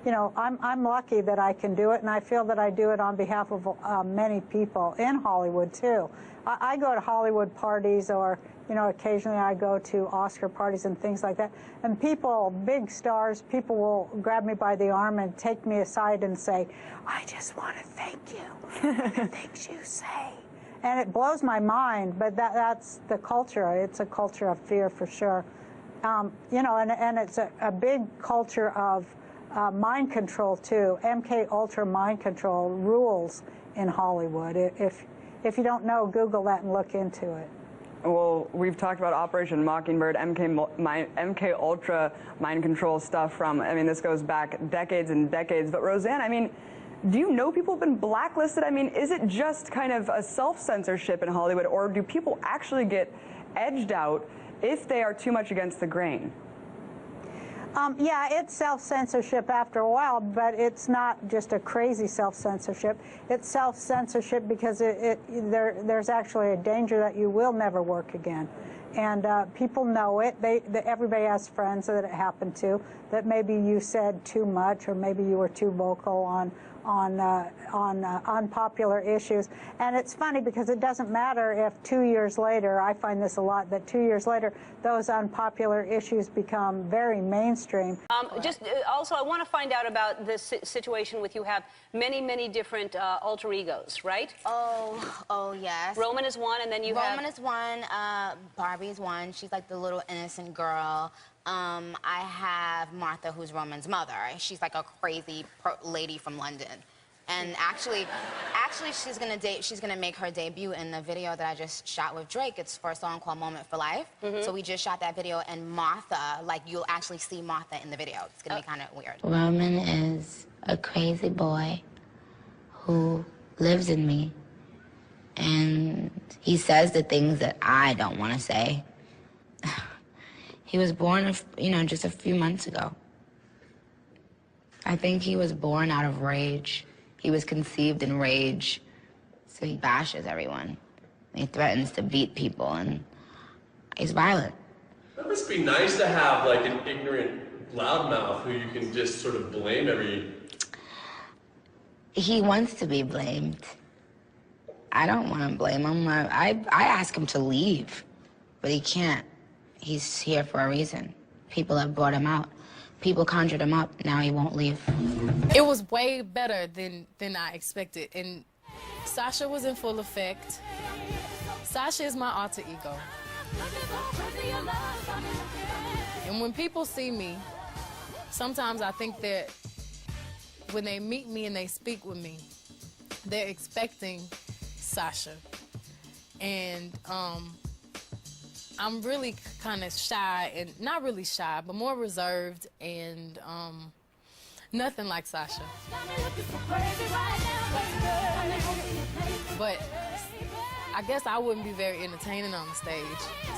you know, I'm lucky that I can do it, and I feel that I do it on behalf of many people in Hollywood, too. I go to Hollywood parties, or, you know, occasionally I go to Oscar parties and things like that, and people, big stars, people will grab me by the arm and take me aside and say, I just want to thank you for the things you say. And it blows my mind, but that's the culture. It's a culture of fear, for sure. You know, and it's a big culture of mind control, too. MK Ultra mind control rules in Hollywood. If you don't know, Google that and look into it. Well, we've talked about Operation Mockingbird, MK Ultra mind control stuff from, I mean, this goes back decades and decades. But Roseanne, I mean, do you know people have been blacklisted? I mean, is it just kind of a self-censorship in Hollywood, or do people actually get edged out if they are too much against the grain? Yeah, it's self-censorship after a while, but it's not just a crazy self-censorship. It's self-censorship because there's actually a danger that you will never work again. And people know it. Everybody has friends that it happened to, that maybe you said too much, or maybe you were too vocal on unpopular issues. And it's funny because it doesn't matter if 2 years later, I find this a lot, that 2 years later, those unpopular issues become very mainstream. Also, I want to find out about this situation with, you have many different alter egos, right? Oh, yes. Roman is one, and then you have... Roman is one, Barbie is one. She's like the little innocent girl. I have Martha, who's Roman's mother. She's like a crazy lady from London. And actually, she's gonna make her debut in the video that I just shot with Drake. It's for a song called Moment for Life. So we just shot that video, and Martha, like, you'll actually see Martha in the video. It's gonna be kind of weird. Roman is a crazy boy who lives in me. And he says the things that I don't want to say. He was born, you know, just a few months ago. I think he was born out of rage. He was conceived in rage. So he bashes everyone. He threatens to beat people, and he's violent. That must be nice to have, like, an ignorant loudmouth who you can just sort of blame every... He wants to be blamed. I don't want to blame him. I ask him to leave, but he can't. He's here for a reason. People have brought him out. People conjured him up. Now he won't leave. It was way better than I expected. And Sasha was in full effect. Sasha is my alter ego. And when people see me, sometimes I think that when they meet me and they speak with me, they're expecting Sasha. And I'm really kind of shy, and not really shy, but more reserved, and nothing like Sasha. But I guess I wouldn't be very entertaining on the stage,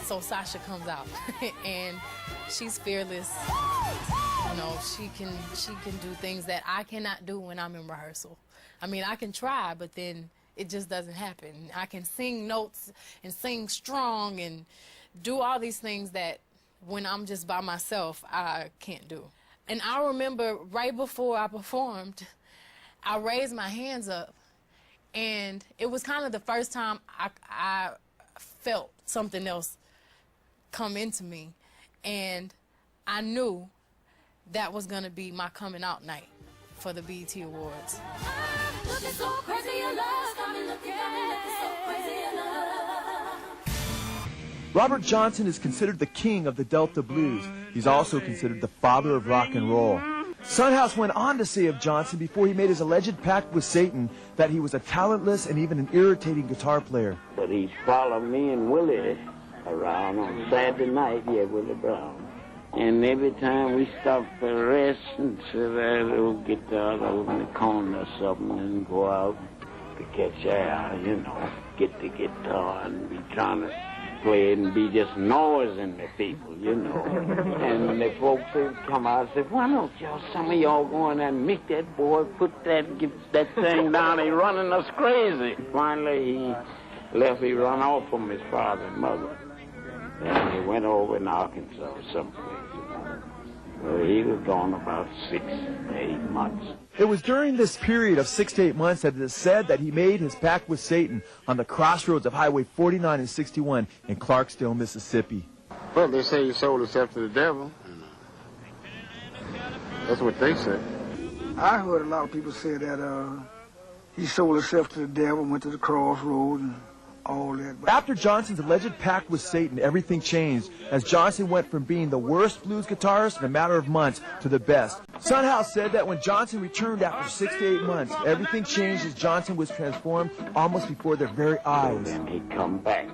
so Sasha comes out, and she's fearless. You know, she can do things that I cannot do when I'm in rehearsal. I mean, I can try, but then it just doesn't happen. I can sing notes and sing strong and do all these things that when I'm just by myself, I can't do. And I remember right before I performed, I raised my hands up, and it was kind of the first time I felt something else come into me, and I knew that was gonna be my coming out night for the BET Awards. Robert Johnson is considered the king of the Delta blues. He's also considered the father of rock and roll. Son House went on to say of Johnson before he made his alleged pact with Satan that he was a talentless and even an irritating guitar player. But he's followed me and Willie around on Saturday night, Willie Brown. And every time we stop for rest and sit there, a little guitar over in the corner or something, and go out to catch air, you know, get the guitar and be trying to play it and be just noising the people, you know. And the folks would come out and say, why don't y'all, some of y'all go in there and make that boy put that thing down, he running us crazy. Finally, he left, he run off from his father and mother. And he went over in Arkansas or someplace. Well, he was gone about 6 to 8 months. It was during this period of 6 to 8 months that it is said that he made his pact with Satan on the crossroads of Highway 49 and 61 in Clarksdale, Mississippi. Well, they say he sold himself to the devil. That's what they say. I heard a lot of people say that he sold himself to the devil, went to the crossroads and all that. After Johnson's alleged pact with Satan, everything changed as Johnson went from being the worst blues guitarist in a matter of months to the best. Son House said that when Johnson returned after 6 to 8 months, everything changed as Johnson was transformed almost before their very eyes. Then he come back.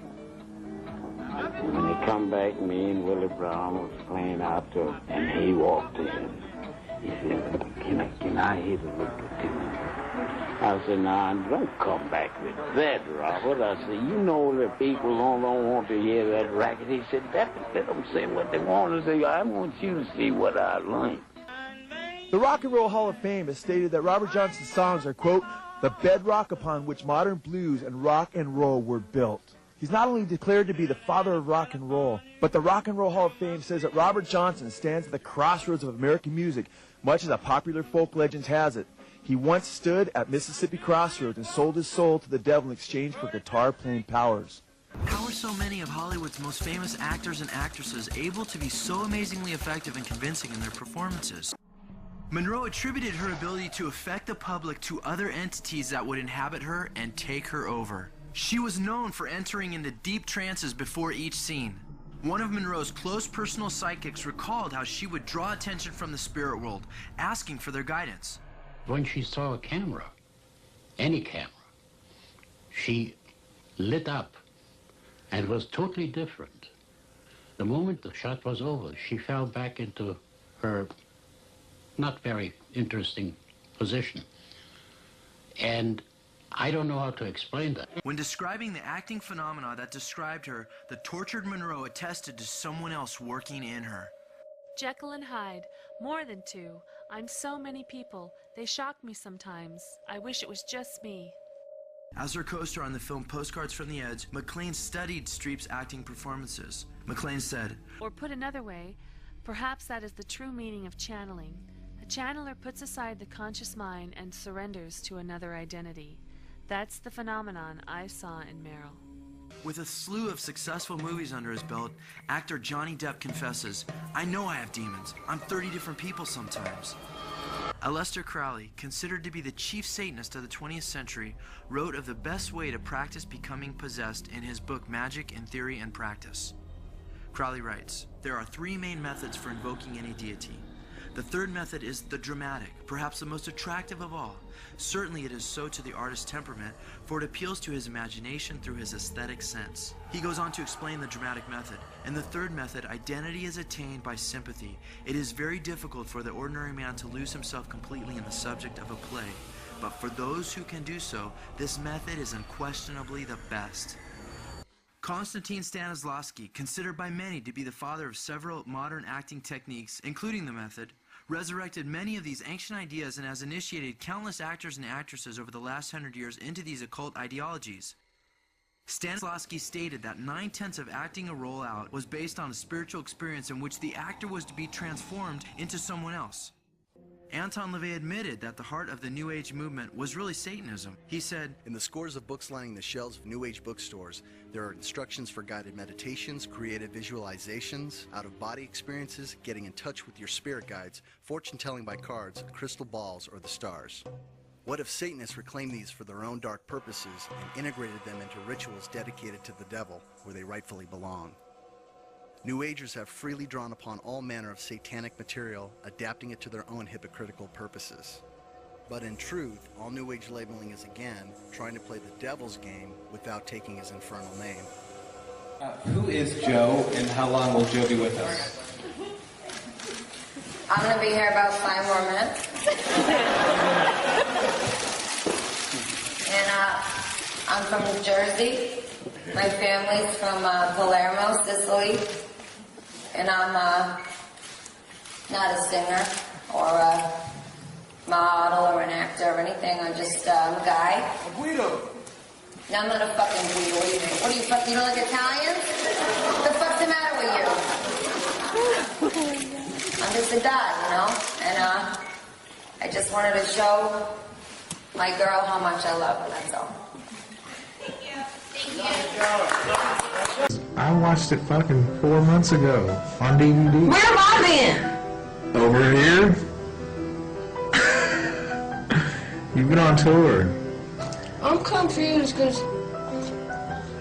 When he come back, me and Willie Brown was playing out there, and he walked in. He said, can I hit a little tune? I said, nah, don't come back with that, Robert. I said, you know that people don't want to hear that racket. He said, let them say what they want to say. I want you to see what I learned. The Rock and Roll Hall of Fame has stated that Robert Johnson's songs are, quote, the bedrock upon which modern blues and rock and roll were built. He's not only declared to be the father of rock and roll, but the Rock and Roll Hall of Fame says that Robert Johnson stands at the crossroads of American music, much as a popular folk legend has it. He once stood at Mississippi Crossroads and sold his soul to the devil in exchange for guitar-playing powers. How are so many of Hollywood's most famous actors and actresses able to be so amazingly effective and convincing in their performances? Monroe attributed her ability to affect the public to other entities that would inhabit her and take her over. She was known for entering into deep trances before each scene. One of Monroe's close personal psychics recalled how she would draw attention from the spirit world, asking for their guidance. When she saw a camera, any camera, she lit up and was totally different. The moment the shot was over, she fell back into her not very interesting position. And I don't know how to explain that. When describing the acting phenomena that described her, the tortured Monroe attested to someone else working in her. Jekyll and Hyde, more than two. I'm so many people. They shock me sometimes. I wish it was just me. As her co-star on the film Postcards from the Edge, MacLaine studied Streep's acting performances. MacLaine said, or put another way, perhaps that is the true meaning of channeling. A channeler puts aside the conscious mind and surrenders to another identity. That's the phenomenon I saw in Meryl. With a slew of successful movies under his belt, actor Johnny Depp confesses, I know I have demons. I'm 30 different people sometimes. Aleister Crowley, considered to be the chief Satanist of the 20th century, wrote of the best way to practice becoming possessed in his book Magic in Theory and Practice. Crowley writes, there are 3 main methods for invoking any deity. The third method is the dramatic, perhaps the most attractive of all. Certainly it is so to the artist's temperament, for it appeals to his imagination through his aesthetic sense. He goes on to explain the dramatic method. In the third method, identity is attained by sympathy. It is very difficult for the ordinary man to lose himself completely in the subject of a play. But for those who can do so, this method is unquestionably the best. Konstantin Stanislavski, considered by many to be the father of several modern acting techniques, including the method, resurrected many of these ancient ideas and has initiated countless actors and actresses over the last 100 years into these occult ideologies. Stanislavski stated that 9/10 of acting a role out was based on a spiritual experience in which the actor was to be transformed into someone else. Anton LaVey admitted that the heart of the New Age movement was really Satanism. He said, in the scores of books lining the shelves of New Age bookstores, there are instructions for guided meditations, creative visualizations, out-of-body experiences, getting in touch with your spirit guides, fortune-telling by cards, crystal balls, or the stars. What if Satanists reclaimed these for their own dark purposes and integrated them into rituals dedicated to the devil, where they rightfully belong? New Agers have freely drawn upon all manner of satanic material, adapting it to their own hypocritical purposes. But in truth, all New Age labeling is again trying to play the devil's game without taking his infernal name. Who is Joe, and how long will Joe be with us? I'm going to be here about 5 more minutes. And I'm from New Jersey. My family's from Palermo, Sicily. And I'm not a singer or a model or an actor or anything. I'm just I'm a guy. A Guido. No, I'm not a fucking Guido. What do you think? What do you fuck? You don't like Italians? What the fuck's the matter with you? I'm just a dad, you know? And I just wanted to show my girl how much I love her, that's all. I watched it fucking 4 months ago on DVD. Where have I been? Over here? You've been on tour. I'm confused because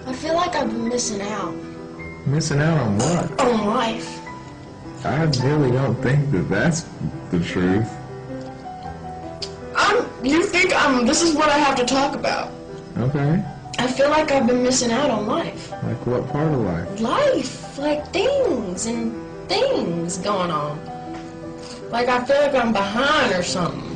I feel like I've been missing out. Missing out on what? On life. I really don't think that that's the truth. You think this is what I have to talk about. Okay. I feel like I've been missing out on life. Like what part of life? Life, like things going on. Like I feel like I'm behind or something.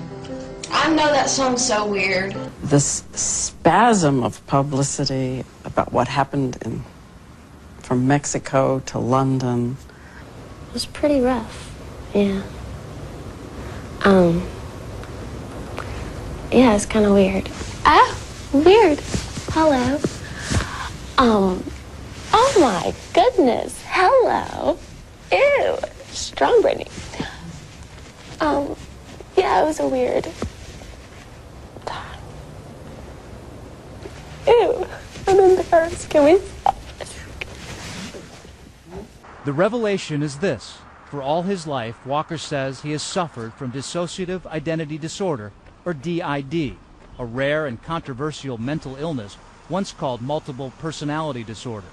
I know that sounds so weird. This spasm of publicity about what happened from Mexico to London. It was pretty rough, yeah. Yeah, it's kind of weird. Ah, weird. Hello. Oh my goodness. Hello. Ew. Strong Brittany. Yeah, it was a weird time. Ew. I'm embarrassed. Can we stop? The revelation is this. For all his life, Walker says he has suffered from dissociative identity disorder, or DID, a rare and controversial mental illness once called multiple personality disorder.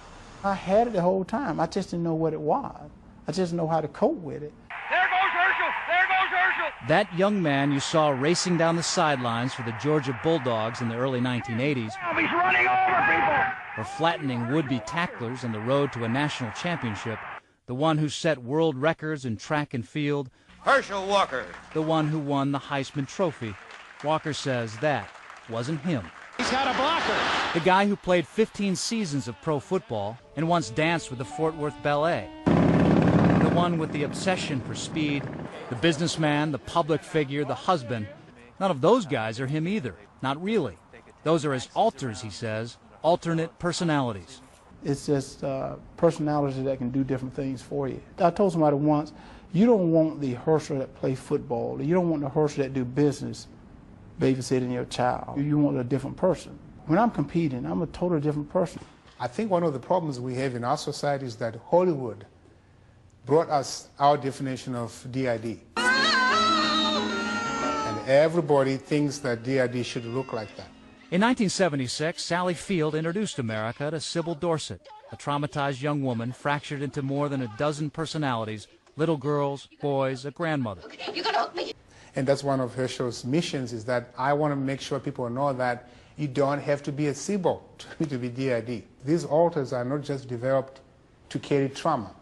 I had it the whole time. I just didn't know what it was. I just didn't know how to cope with it. There goes Herschel! There goes Herschel! That young man you saw racing down the sidelines for the Georgia Bulldogs in the early 1980s, He's running over people! or flattening would-be tacklers on the road to a national championship, the one who set world records in track and field, Herschel Walker. the one who won the Heisman Trophy, Walker says that wasn't him. He's got a blocker. The guy who played 15 seasons of pro football and once danced with the Fort Worth Ballet. The one with the obsession for speed, the businessman, the public figure, the husband. None of those guys are him either. Not really. Those are his alters, he says, alternate personalities. It's just personalities that can do different things for you. I told somebody once, you don't want the Herschel that play football. You don't want the Herschel that do business babysitting your child. You want a different person. When I'm competing, I'm a totally different person. I think one of the problems we have in our society is that Hollywood brought us our definition of DID. And everybody thinks that DID should look like that. In 1976, Sally Field introduced America to Sybil Dorsett, a traumatized young woman fractured into more than a dozen personalities, little girls, boys, a grandmother. You gotta help me. And that's one of Herschel's missions, is that I want to make sure people know that you don't have to be a SIBO to be DID. These alters are not just developed to carry trauma.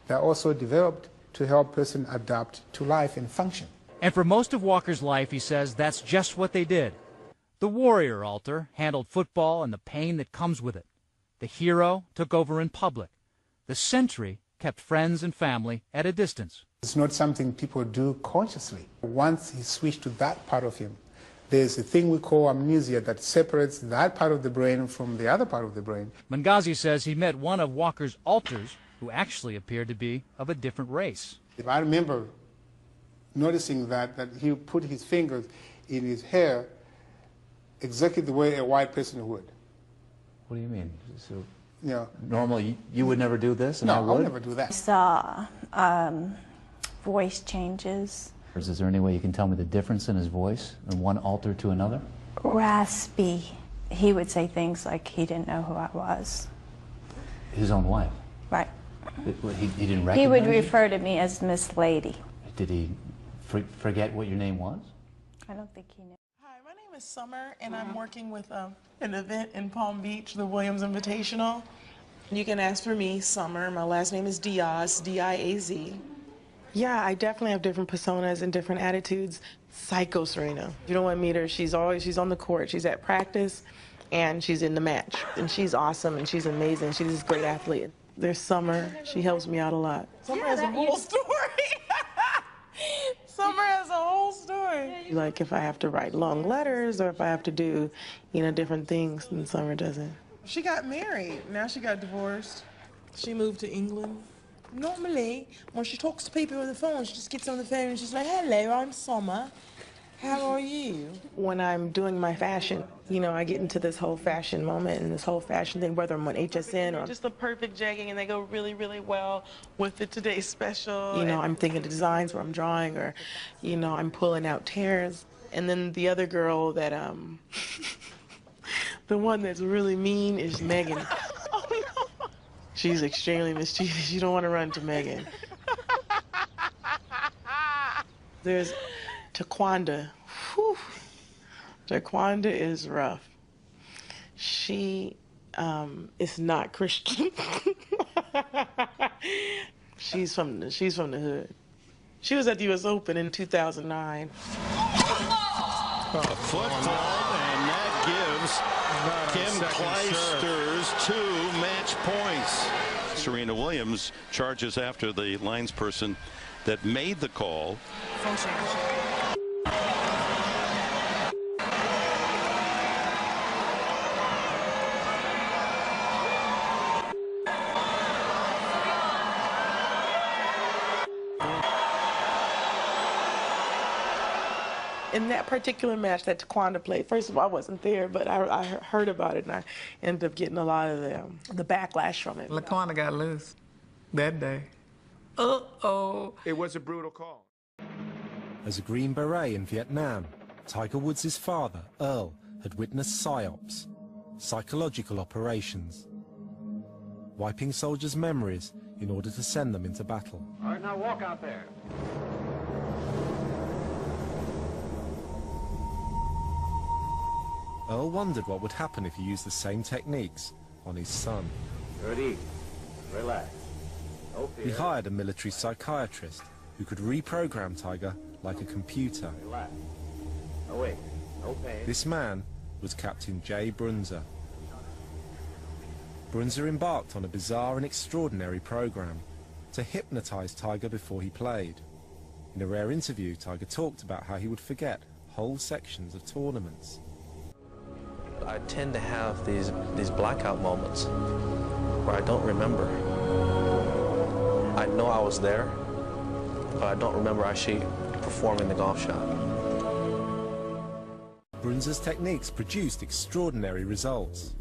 They're also developed to help a person adapt to life and function. And for most of Walker's life, he says, that's just what they did. The warrior alter handled football and the pain that comes with it. The hero took over in public. The sentry kept friends and family at a distance. It's not something people do consciously. Once he switched to that part of him, there's a thing we call amnesia that separates that part of the brain from the other part of the brain. Mangazi says he met one of Walker's alters who actually appeared to be of a different race. I remember noticing that he put his fingers in his hair exactly the way a white person would. What do you mean? So, Yeah. normally you would never do this, and No, I I would? would never do that. I saw voice changes. Is there any way you can tell me the difference in his voice from one alter to another? Raspy. He would say things like he didn't know who I was. His own wife? Right. He didn't recognize He would you? refer to me as Miss Lady. Did he forget what your name was? I don't think he knew. My name is Summer, and I'm working with an event in Palm Beach, the Williams Invitational. You can ask for me, Summer. My last name is Diaz, D-I-A-Z. Yeah, I definitely have different personas and different attitudes. Psycho Serena. You don't want to meet her. She's on the court. She's at practice, and she's in the match. And she's awesome, and she's amazing. She's a great athlete. There's Summer. She helps me out a lot. Summer has a whole story. Summer has a whole story. Like if I have to write long letters or if I have to do, different things, then Summer doesn't. She got married. Now she got divorced. She moved to England. Normally, when she talks to people on the phone, she just gets on the phone and she's like, hello, I'm Summer. How are you? When I'm doing my fashion, you know, I get into this whole fashion moment and this whole fashion thing, whether I'm on HSN or just the perfect jegging, and they go really, really well with the Today's Special. You know, I'm thinking of designs where I'm drawing, or, you know, I'm pulling out tears. And then the other girl that, the one that's really mean is Megan. Oh, no. She's extremely mischievous. You don't want to run to Megan. There's Taquanda. Whew. Taquanda is rough. She is not Christian. She's from the hood. She was at the U.S. Open in 2009. A football, and that gives Kim Clijsters 2 match points. Serena Williams charges after the linesperson that made the call. In that particular match that Taquanda played, first of all, I wasn't there, but I heard about it, and I ended up getting a lot of the backlash from it. Laquanda got loose that day. Uh-oh. It was a brutal call. As a Green Beret in Vietnam, Tiger Woods' father, Earl, had witnessed PSYOPs, psychological operations, wiping soldiers' memories in order to send them into battle. All right, now walk out there. Earl wondered what would happen if he used the same techniques on his son. Good evening. Relax. No fear. He hired a military psychiatrist who could reprogram Tiger like a computer. Relax. No wait. No pain. This man was Captain Jay Brunzer. Brunzer embarked on a bizarre and extraordinary program to hypnotize Tiger before he played. In a rare interview, Tiger talked about how he would forget whole sections of tournaments. I tend to have these blackout moments where I don't remember. I know I was there, but I don't remember actually performing the golf shot. Brunzer's techniques produced extraordinary results.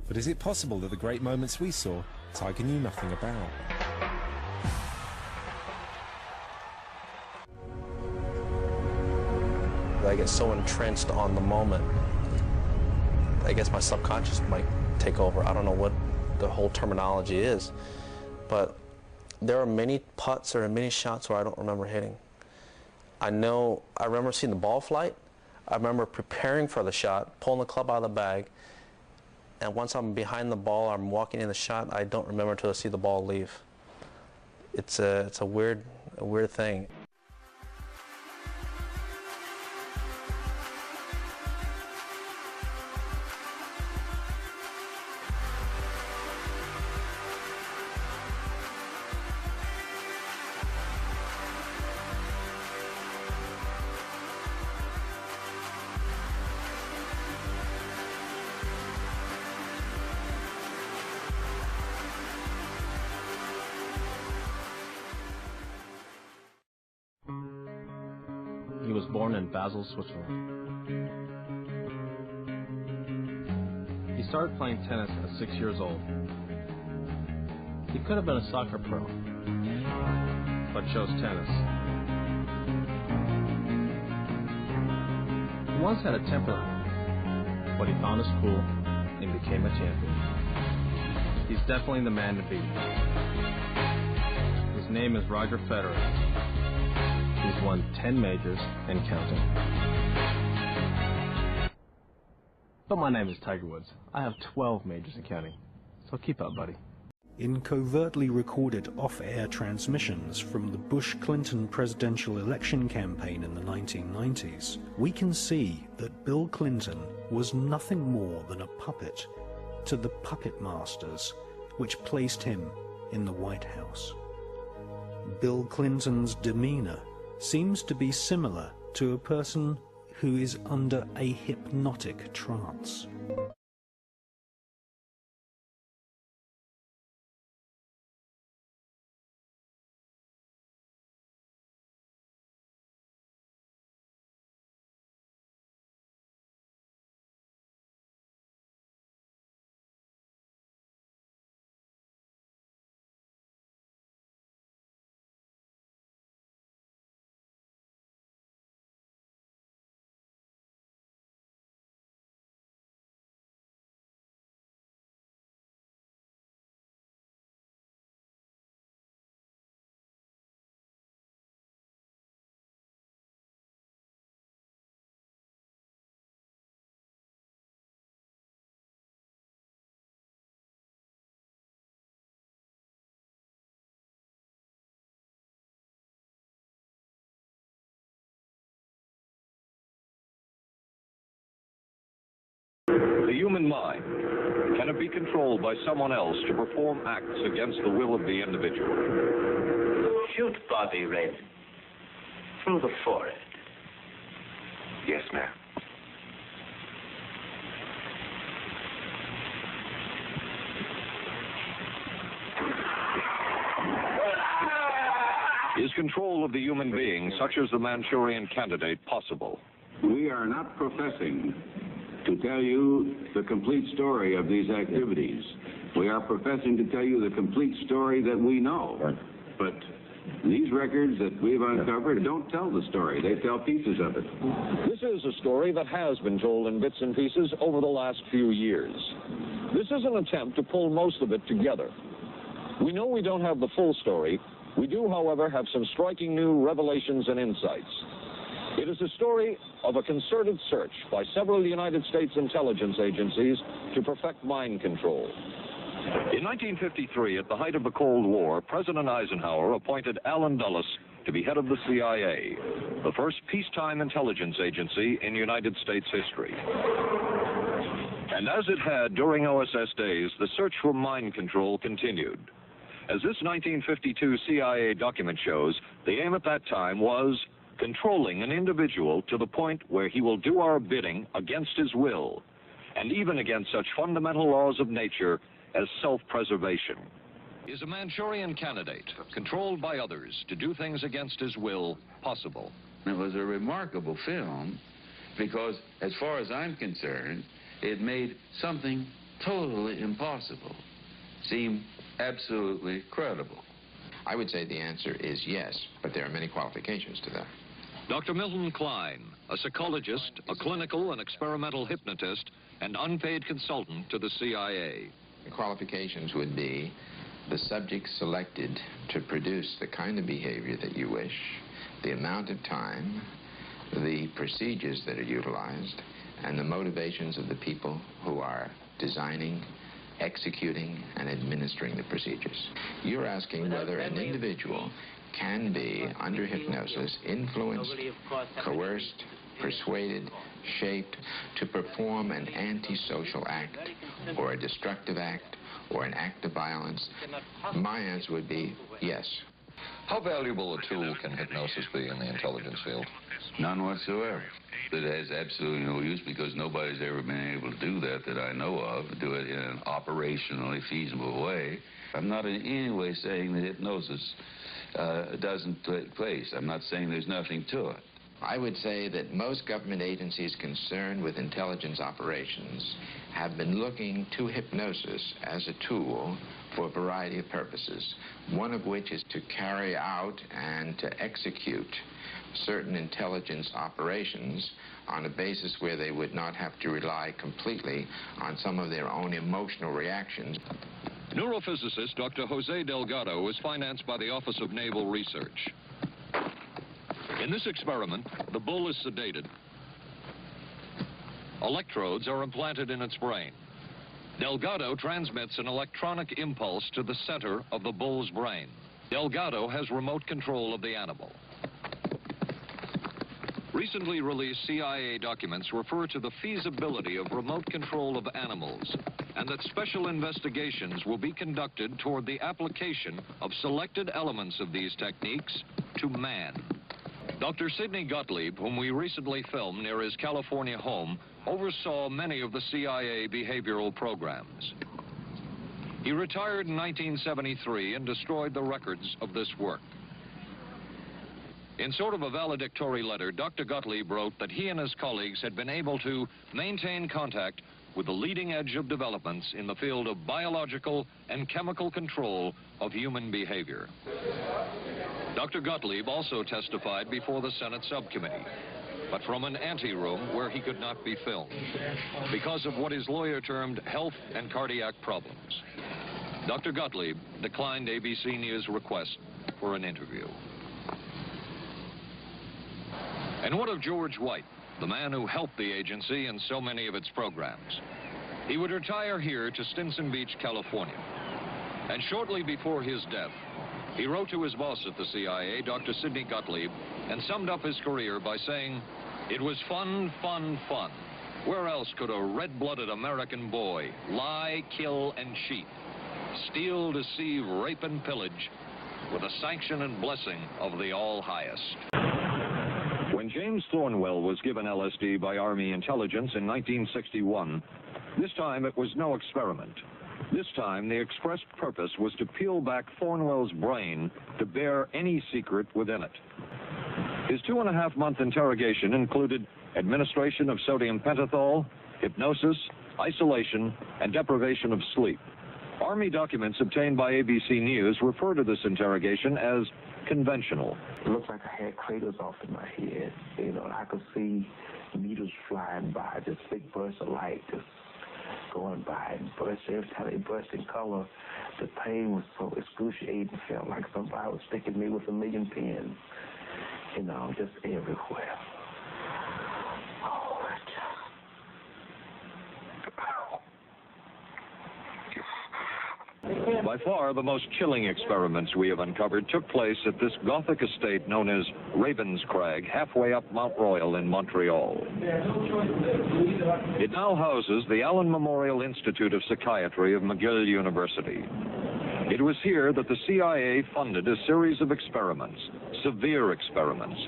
But is it possible that the great moments we saw, Tiger knew nothing about? I get so entrenched on the moment, I guess my subconscious might take over. I don't know what the whole terminology is, but there are many putts or many shots where I don't remember hitting. I remember seeing the ball flight. I remember preparing for the shot, pulling the club out of the bag, and once I'm behind the ball, I'm walking in the shot, I don't remember until I see the ball leave. It's a weird thing. He was born in Basel, Switzerland. He started playing tennis at 6 years old. He could have been a soccer pro, but chose tennis. He once had a temper, but he found his cool and became a champion. He's definitely the man to beat. His name is Roger Federer. He's won 10 majors and counting. But my name is Tiger Woods. I have 12 majors and counting. So keep up, buddy. In covertly recorded off-air transmissions from the Bush-Clinton presidential election campaign in the 1990s, we can see that Bill Clinton was nothing more than a puppet to the puppet masters which placed him in the White House. Bill Clinton's demeanor seems to be similar to a person who is under a hypnotic trance. The human mind, can it be controlled by someone else to perform acts against the will of the individual? Shoot Bobby Red through the forehead. Yes, ma'am. Is control of the human being, such as the Manchurian Candidate, possible? We are not professing to tell you the complete story of these activities. We are professing to tell you the complete story that we know. But these records that we've uncovered don't tell the story. They tell pieces of it. This is a story that has been told in bits and pieces over the last few years. This is an attempt to pull most of it together. We know we don't have the full story. We do, however, have some striking new revelations and insights. It is a story of a concerted search by several United States intelligence agencies to perfect mind control. In 1953, at the height of the Cold War, President Eisenhower appointed Allen Dulles to be head of the CIA, the first peacetime intelligence agency in United States history. And as it had during OSS days, the search for mind control continued. As this 1952 CIA document shows, the aim at that time was controlling an individual to the point where he will do our bidding against his will, and even against such fundamental laws of nature as self-preservation. Is a Manchurian Candidate, controlled by others to do things against his will, possible? It was a remarkable film because, as far as I'm concerned, it made something totally impossible seem absolutely credible. I would say the answer is yes, but there are many qualifications to that. Dr. Milton Klein, a psychologist, a clinical and experimental hypnotist, and unpaid consultant to the CIA. The qualifications would be the subject selected to produce the kind of behavior that you wish, the amount of time, the procedures that are utilized, and the motivations of the people who are designing, executing, and administering the procedures. You're asking whether an individual can be, under hypnosis, influenced, coerced, persuaded, shaped to perform an antisocial act, or a destructive act, or an act of violence. My answer would be yes. How valuable a tool can hypnosis be in the intelligence field? None whatsoever. It has absolutely no use because nobody's ever been able to do that I know of, do it in an operationally feasible way. I'm not in any way saying that hypnosis doesn't take place. I'm not saying there's nothing to it. I would say that most government agencies concerned with intelligence operations have been looking to hypnosis as a tool for a variety of purposes, one of which is to carry out and to execute certain intelligence operations on a basis where they would not have to rely completely on some of their own emotional reactions. Neurophysicist Dr. Jose Delgado is financed by the Office of Naval Research. In this experiment, the bull is sedated. Electrodes are implanted in its brain. Delgado transmits an electronic impulse to the center of the bull's brain. Delgado has remote control of the animal. Recently released CIA documents refer to the feasibility of remote control of animals, and that special investigations will be conducted toward the application of selected elements of these techniques to man. Dr. Sidney Gottlieb, whom we recently filmed near his California home, oversaw many of the CIA behavioral programs. He retired in 1973 and destroyed the records of this work. In sort of a valedictory letter, Dr. Gottlieb wrote that he and his colleagues had been able to maintain contact with the leading edge of developments in the field of biological and chemical control of human behavior. Dr. Gottlieb also testified before the Senate subcommittee, but from an anteroom where he could not be filmed because of what his lawyer termed health and cardiac problems. Dr. Gottlieb declined ABC News' request for an interview. And what of George White, the man who helped the agency in so many of its programs? He would retire here to Stinson Beach, California. And shortly before his death, he wrote to his boss at the CIA, Dr. Sidney Gottlieb, and summed up his career by saying, "It was fun, fun, fun. Where else could a red-blooded American boy lie, kill, and cheat, steal, deceive, rape, and pillage with the sanction and blessing of the All-Highest? When James Thornwell was given LSD by Army intelligence in 1961, this time it was no experiment. This time the expressed purpose was to peel back Thornwell's brain to bear any secret within it. His 2.5-month interrogation included administration of sodium pentothal, hypnosis, isolation, and deprivation of sleep. Army documents obtained by ABC News refer to this interrogation as conventional. It looked like I had craters off in my head. You know, I could see needles flying by, just big bursts of light just going by and burst. Every time they burst in color, the pain was so excruciating. It felt like somebody was sticking me with 1,000,000 pins, you know, just everywhere. Oh, it just... By far, the most chilling experiments we have uncovered took place at this Gothic estate known as Ravenscrag, halfway up Mount Royal in Montreal. It now houses the Allen Memorial Institute of Psychiatry of McGill University. It was here that the CIA funded a series of experiments, severe experiments,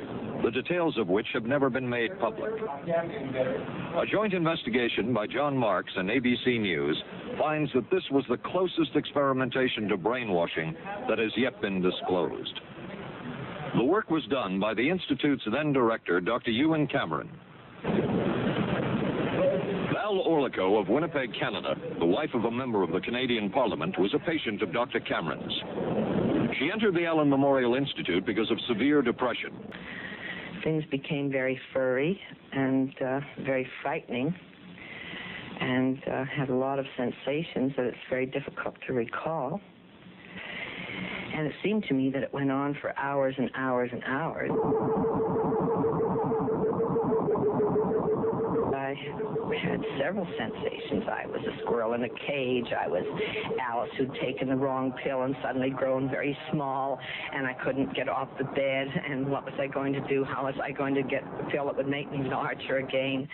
the details of which have never been made public. A joint investigation by John Marks and ABC News finds that this was the closest experimentation to brainwashing that has yet been disclosed. The work was done by the Institute's then director, Dr. Ewan Cameron. Val Orlico of Winnipeg, Canada, the wife of a member of the Canadian Parliament, was a patient of Dr. Cameron's. She entered the Allen Memorial Institute because of severe depression. Things became very furry and very frightening, and had a lot of sensations that it's very difficult to recall. And it seemed to me that it went on for hours and hours and hours. I had several sensations. I was a squirrel in a cage. I was Alice who'd taken the wrong pill and suddenly grown very small, and I couldn't get off the bed, and what was I going to do? How was I going to get the pill that would make me larger again?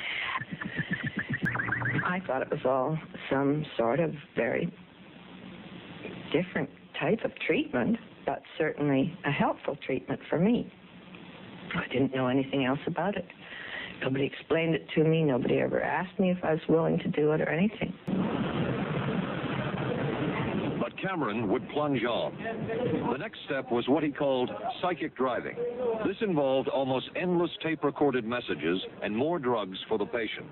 I thought it was all some sort of very different type of treatment, but certainly a helpful treatment for me. I didn't know anything else about it. Nobody explained it to me. Nobody ever asked me if I was willing to do it or anything. But Cameron would plunge on. The next step was what he called psychic driving. This involved almost endless tape-recorded messages and more drugs for the patient.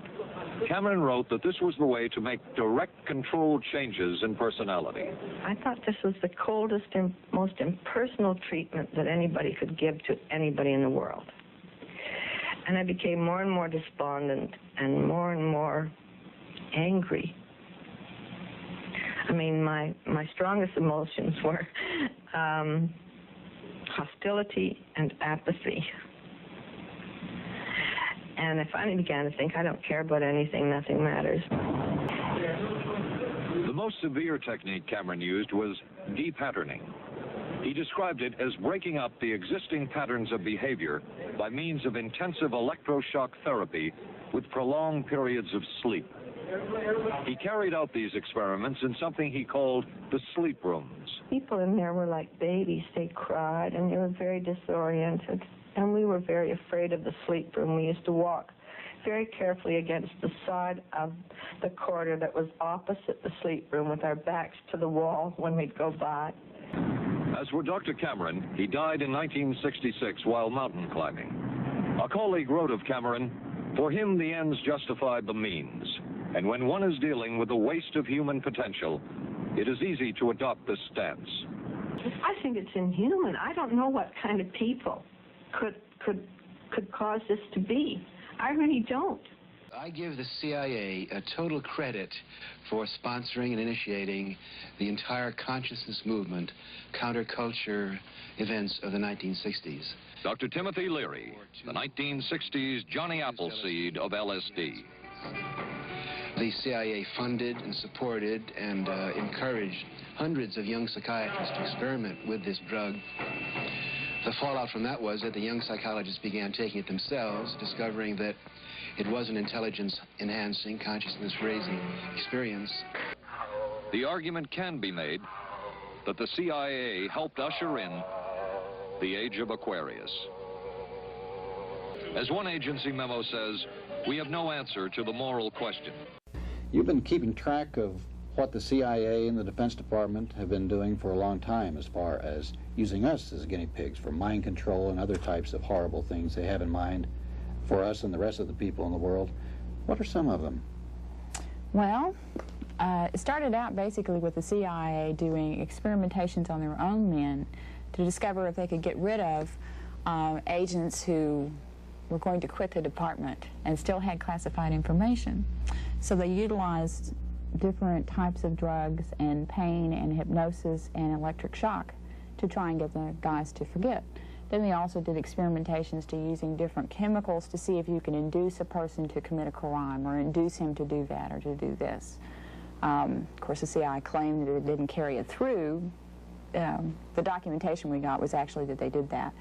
Cameron wrote that this was the way to make direct controlled changes in personality. I thought this was the coldest and most impersonal treatment that anybody could give to anybody in the world. And I became more and more despondent and more angry. I mean, my strongest emotions were hostility and apathy. And I finally began to think, I don't care about anything, nothing matters. The most severe technique Cameron used was de-patterning. He described it as breaking up the existing patterns of behavior by means of intensive electroshock therapy with prolonged periods of sleep. He carried out these experiments in something he called the sleep rooms. People in there were like babies. They cried and they were very disoriented. And we were very afraid of the sleep room. We used to walk very carefully against the side of the corridor that was opposite the sleep room with our backs to the wall when we'd go by. As for Dr. Cameron, he died in 1966 while mountain climbing. A colleague wrote of Cameron, "For him, the ends justified the means. And when one is dealing with the waste of human potential, it is easy to adopt this stance." I think it's inhuman. I don't know what kind of people could cause this to be. I really don't. I give the CIA a total credit for sponsoring and initiating the entire consciousness movement, counterculture events of the 1960s. Dr. Timothy Leary, the 1960s Johnny Appleseed of LSD. The CIA funded and supported and encouraged hundreds of young psychiatrists to experiment with this drug. The fallout from that was that the young psychologists began taking it themselves, discovering that It was an intelligence-enhancing, consciousness-raising experience. The argument can be made that the CIA helped usher in the age of Aquarius. As one agency memo says, we have no answer to the moral question. You've been keeping track of what the CIA and the Defense Department have been doing for a long time as far as using us as guinea pigs for mind control and other types of horrible things they have in mind for us and the rest of the people in the world. What are some of them? Well, it started out basically with the CIA doing experimentations on their own men to discover if they could get rid of agents who were going to quit the department and still had classified information. So they utilized different types of drugs and pain and hypnosis and electric shock to try and get the guys to forget. Then they also did experimentations to using different chemicals to see if you can induce a person to commit a crime or induce him to do that or to do this. Of course, the CIA claimed that it didn't carry it through. The documentation we got was actually that they did that.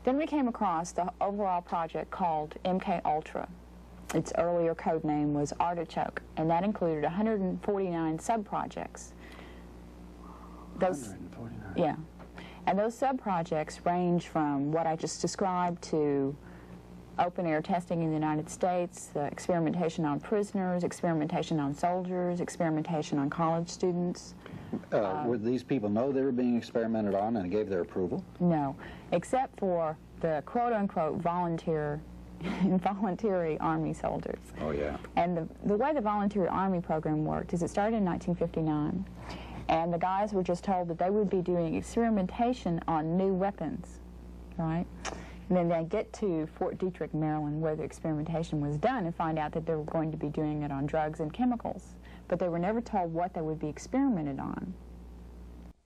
Then we came across the overall project called MK Ultra. Its earlier code name was Artichoke, and that included 149 sub-projects. Those, 149. Yeah. And those sub-projects range from what I just described to open-air testing in the United States, experimentation on prisoners, experimentation on soldiers, experimentation on college students. Would these people know they were being experimented on and gave their approval? No, except for the quote-unquote voluntary Army soldiers. Oh, yeah. And the way the voluntary Army program worked is it started in 1959, and the guys were just told that they would be doing experimentation on new weapons, right? And then they get to Fort Detrick, Maryland, where the experimentation was done, and find out that they were going to be doing it on drugs and chemicals. But they were never told what they would be experimented on.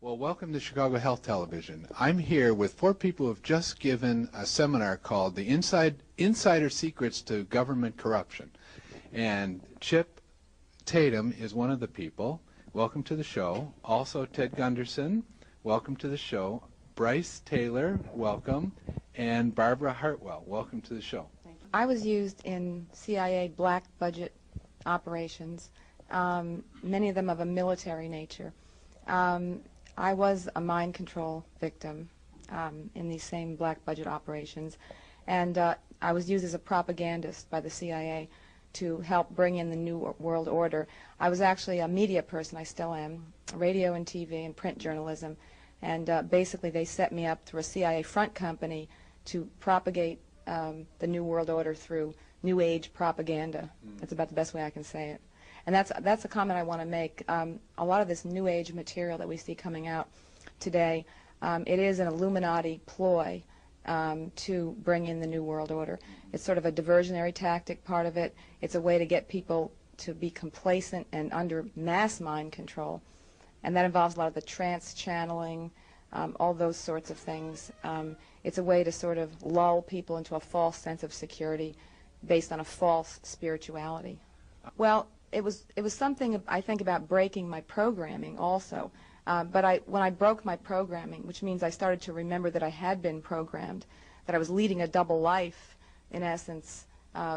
Well, welcome to Chicago Health Television. I'm here with 4 people who have just given a seminar called The Insider Secrets to Government Corruption. And Chip Tatum is one of the people. Welcome to the show. Also, Ted Gunderson, welcome to the show. Bryce Taylor, welcome. And Barbara Hartwell, welcome to the show. I was used in CIA black budget operations, many of them of a military nature. I was a mind control victim in these same black budget operations, and I was used as a propagandist by the CIA to help bring in the New World Order. I was actually a media person, I still am, radio and TV and print journalism, and basically they set me up through a CIA front company to propagate the New World Order through New Age propaganda. That's about the best way I can say it. And that's a comment I want to make. A lot of this New Age material that we see coming out today, it is an Illuminati ploy to bring in the New World Order. It's sort of a diversionary tactic, part of it. It's a way to get people to be complacent and under mass mind control. And that involves a lot of the trance channeling, all those sorts of things. It's a way to sort of lull people into a false sense of security based on a false spirituality. Well, it was something I think about breaking my programming also. But when I broke my programming, which means I started to remember that I had been programmed, that I was leading a double life, in essence,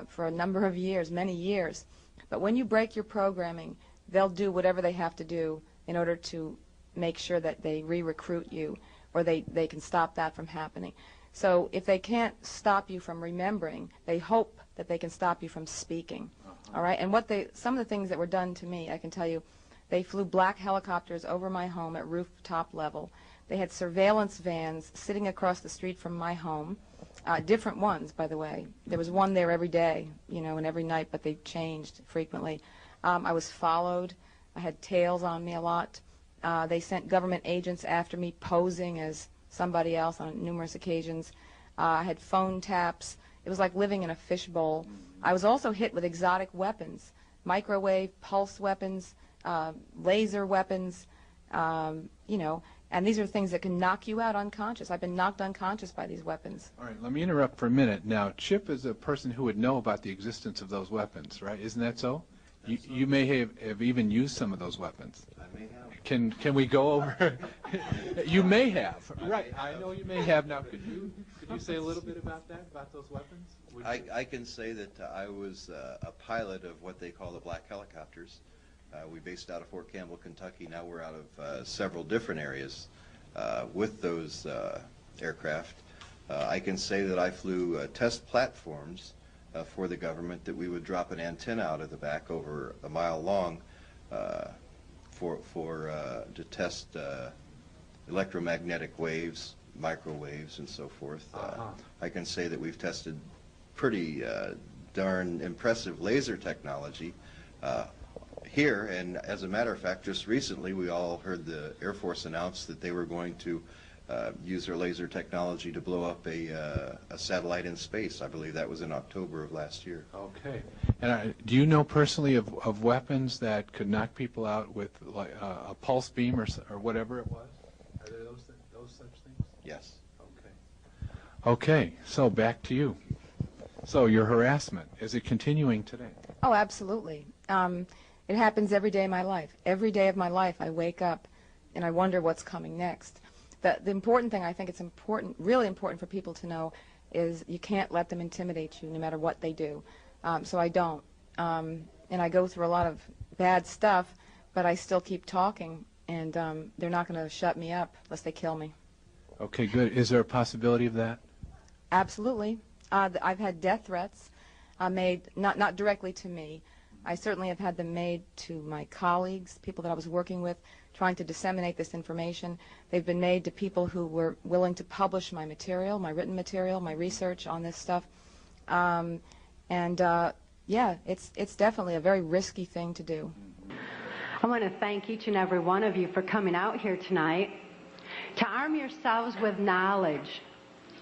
for a number of years, many years. But when you break your programming, they'll do whatever they have to do in order to make sure that they re-recruit you, or they can stop that from happening. So if they can't stop you from remembering, they hope that they can stop you from speaking. All right? And some of the things that were done to me, I can tell you, they flew black helicopters over my home at rooftop level. They had surveillance vans sitting across the street from my home, different ones, by the way. There was one there every day, and every night, but they changed frequently. I was followed. I had tails on me a lot. They sent government agents after me posing as somebody else on numerous occasions. I had phone taps. It was like living in a fishbowl. I was also hit with exotic weapons, microwave, pulse weapons, laser weapons, and these are things that can knock you out unconscious. I've been knocked unconscious by these weapons. All right, let me interrupt for a minute. Now, Chip is a person who would know about the existence of those weapons, right? Isn't that so? You may have even used some of those weapons. I may have. Can we go over? You may have. Right. I know you may have. Now, could you say a little bit about that, about those weapons? I can say that I was a pilot of what they call the black helicopters. We based out of Fort Campbell, Kentucky. Now we're out of several different areas with those aircraft. I can say that I flew test platforms for the government that we would drop an antenna out of the back over a mile long to test electromagnetic waves, microwaves, and so forth. I can say that we've tested pretty darn impressive laser technology here, and as a matter of fact, just recently we all heard the Air Force announce that they were going to use their laser technology to blow up a satellite in space. I believe that was in October of last year. Okay. And do you know personally of weapons that could knock people out with like a pulse beam or whatever it was? Are there those such things? Yes. Okay. Okay. So back to you. So your harassment, is it continuing today? Oh, absolutely. It happens every day of my life. Every day of my life I wake up and I wonder what's coming next. The important thing, I think it's important, really important for people to know, is you can't let them intimidate you no matter what they do. So I don't. And I go through a lot of bad stuff, but I still keep talking, and they're not going to shut me up unless they kill me. Okay, good. Is there a possibility of that? Absolutely. I've had death threats made, not directly to me. I certainly have had them made to my colleagues, people that I was working with, trying to disseminate this information. They've been made to people who were willing to publish my material, my written material, my research on this stuff. Yeah, it's definitely a very risky thing to do. I want to thank each and every one of you for coming out here tonight to arm yourselves with knowledge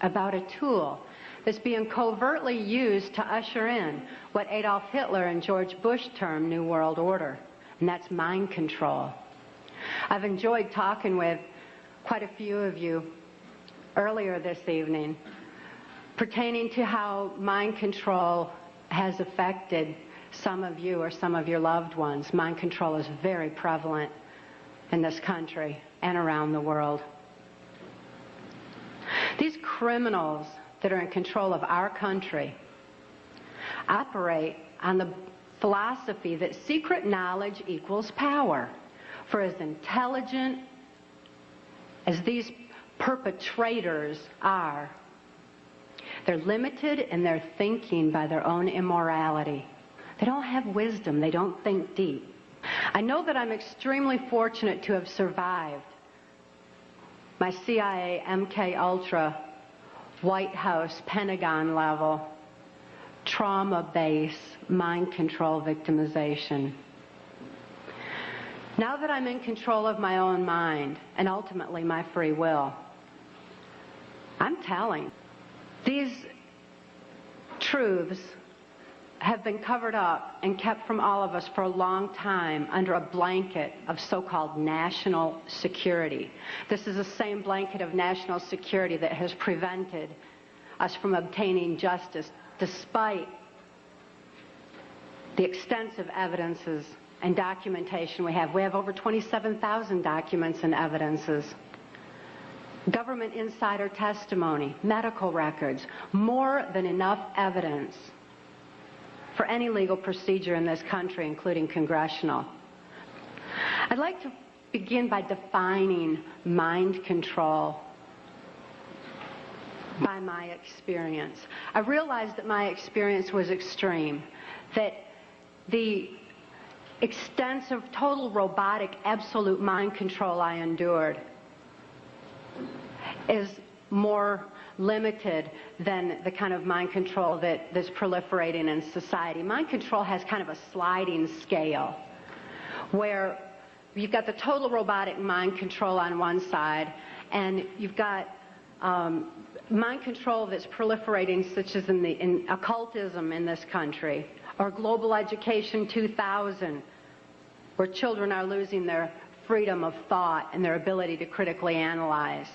about a tool that's being covertly used to usher in what Adolf Hitler and George Bush termed New World Order, and that's mind control. I've enjoyed talking with quite a few of you earlier this evening pertaining to how mind control has affected some of you or some of your loved ones. Mind control is very prevalent in this country and around the world. These criminals that are in control of our country operate on the philosophy that secret knowledge equals power. For as intelligent as these perpetrators are, they're limited in their thinking by their own immorality. They don't have wisdom. They don't think deep. I know that I'm extremely fortunate to have survived my CIA, MK Ultra, White House, Pentagon level, trauma base, mind control victimization. Now that I'm in control of my own mind and ultimately my free will, I'm telling. These truths have been covered up and kept from all of us for a long time under a blanket of so-called national security. This is the same blanket of national security that has prevented us from obtaining justice despite the extensive evidences and documentation we have. We have over 27,000 documents and evidences. Government insider testimony, medical records, more than enough evidence for any legal procedure in this country, including congressional. I'd like to begin by defining mind control by my experience. I realized that my experience was extreme, that the extensive, total robotic, absolute mind control I endured is more limited than the kind of mind control that's proliferating in society. Mind control has kind of a sliding scale where you've got the total robotic mind control on one side, and you've got mind control that's proliferating, such as in occultism in this country, or Global Education 2000, where children are losing their freedom of thought and their ability to critically analyze.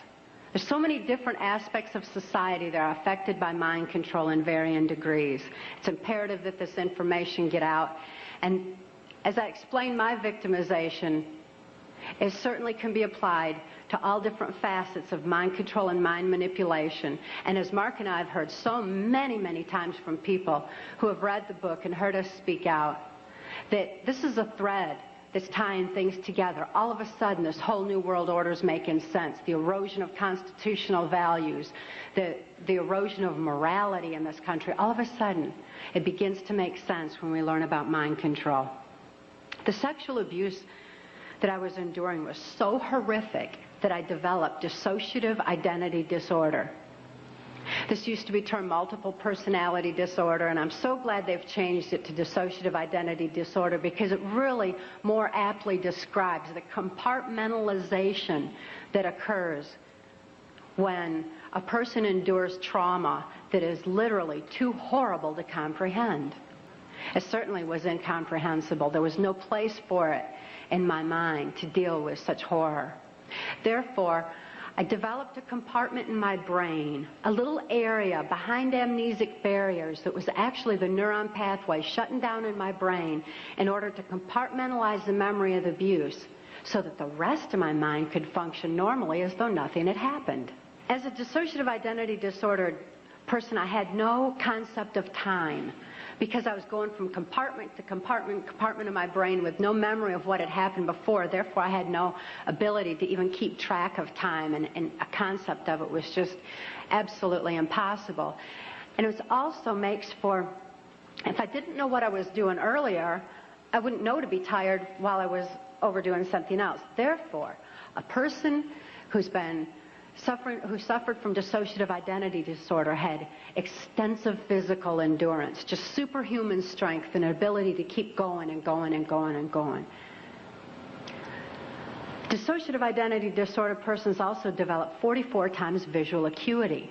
There's so many different aspects of society that are affected by mind control in varying degrees. It's imperative that this information get out. And as I explain my victimization, It certainly can be applied to all different facets of mind control and mind manipulation. And as Mark and I have heard so many, many times from people who have read the book and heard us speak out, that this is a thread that's tying things together. All of a sudden, this whole new world order is making sense. The erosion of constitutional values, the erosion of morality in this country, all of a sudden, it begins to make sense when we learn about mind control. The sexual abuse that I was enduring was so horrific that I developed dissociative identity disorder. This used to be termed multiple personality disorder, and I'm so glad they've changed it to dissociative identity disorder because it really more aptly describes the compartmentalization that occurs when a person endures trauma that is literally too horrible to comprehend. It certainly was incomprehensible. There was no place for it in my mind to deal with such horror. Therefore, I developed a compartment in my brain, a little area behind amnesic barriers that was actually the neuron pathway shutting down in my brain in order to compartmentalize the memory of abuse so that the rest of my mind could function normally as though nothing had happened. As a dissociative identity disordered person, I had no concept of time because I was going from compartment to compartment of my brain with no memory of what had happened before. Therefore, I had no ability to even keep track of time, and a concept of it was just absolutely impossible. And it also makes for, if I didn't know what I was doing earlier, I wouldn't know to be tired while I was overdoing something else. Therefore, a person who suffered from dissociative identity disorder had extensive physical endurance, just superhuman strength and ability to keep going and going and going and going. Dissociative identity disorder persons also develop 44 times visual acuity.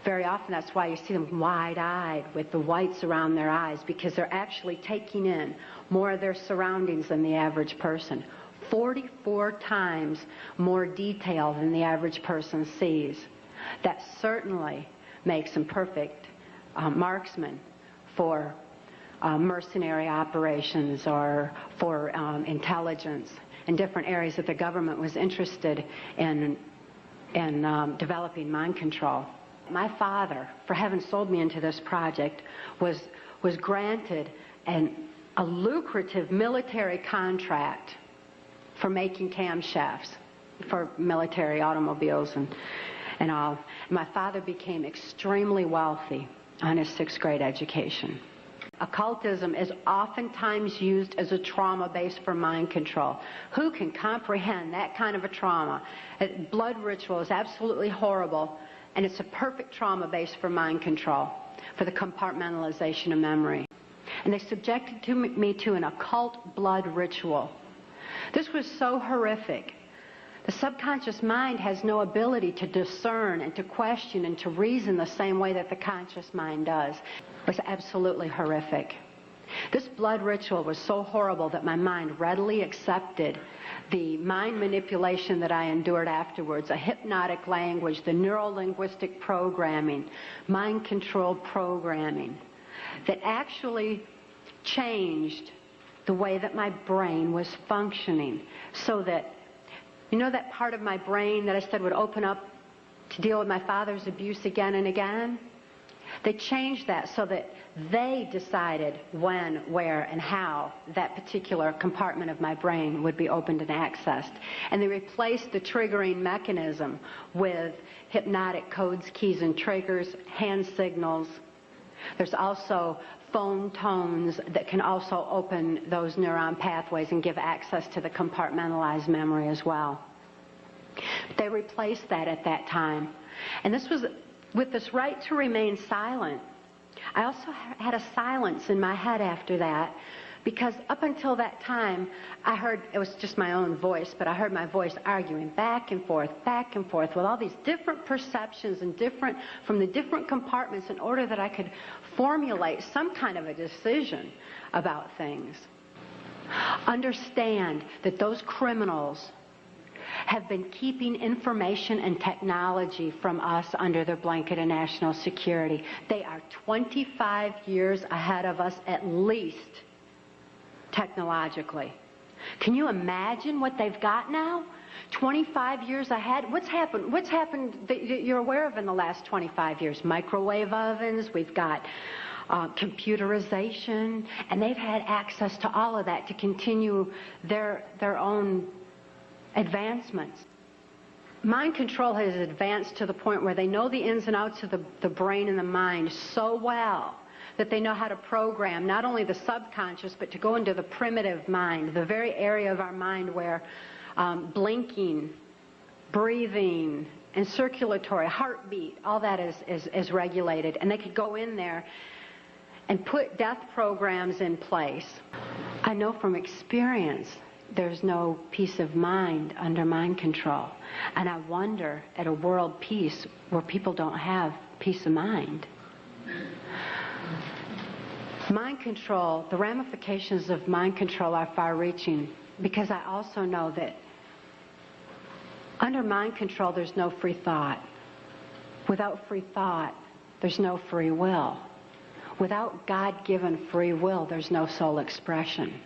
Very often that's why you see them wide-eyed with the whites around their eyes, because they're actually taking in more of their surroundings than the average person. 44 times more detail than the average person sees. That certainly makes them perfect marksmen for mercenary operations or for intelligence in different areas that the government was interested in developing mind control. My father, for having sold me into this project, was granted a lucrative military contract for making camshafts for military automobiles and all. My father became extremely wealthy on his 6th grade education. Occultism is oftentimes used as a trauma base for mind control. Who can comprehend that kind of a trauma? Blood ritual is absolutely horrible, and it's a perfect trauma base for mind control, for the compartmentalization of memory. And they subjected me to an occult blood ritual. This was so horrific. The subconscious mind has no ability to discern and to question and to reason the same way that the conscious mind does. It was absolutely horrific. This blood ritual was so horrible that my mind readily accepted the mind manipulation that I endured afterwards, a hypnotic language, the neuro-linguistic programming, mind control programming, that actually changed the way that my brain was functioning, so that, you know, that part of my brain that I said would open up to deal with my father's abuse again and again? They changed that so that they decided when, where, and how that particular compartment of my brain would be opened and accessed. And they replaced the triggering mechanism with hypnotic codes, keys, and triggers, hand signals. There's also phone tones that can also open those neuron pathways and give access to the compartmentalized memory as well. They replaced that at that time. And this was with this right to remain silent. I also had a silence in my head after that, because up until that time, I heard, it was just my own voice, but I heard my voice arguing back and forth with all these different perceptions and from the different compartments in order that I could formulate some kind of a decision about things. Understand that those criminals have been keeping information and technology from us under their blanket of national security. They are 25 years ahead of us at least, technologically. Can you imagine what they've got now? 25 years ahead. What's happened that you're aware of in the last 25 years? Microwave ovens, we've got computerization, and they've had access to all of that to continue their own advancements. Mind control has advanced to the point where they know the ins and outs of the brain and the mind so well that they know how to program not only the subconscious, but to go into the primitive mind, the very area of our mind where blinking, breathing, and circulatory, heartbeat, all that is regulated. And they could go in there and put death programs in place. I know from experience there's no peace of mind under mind control. And I wonder at a world peace where people don't have peace of mind. Mind control, the ramifications of mind control are far-reaching, because I also know that under mind control there's no free thought. Without free thought, there's no free will. Without God-given free will, there's no soul expression.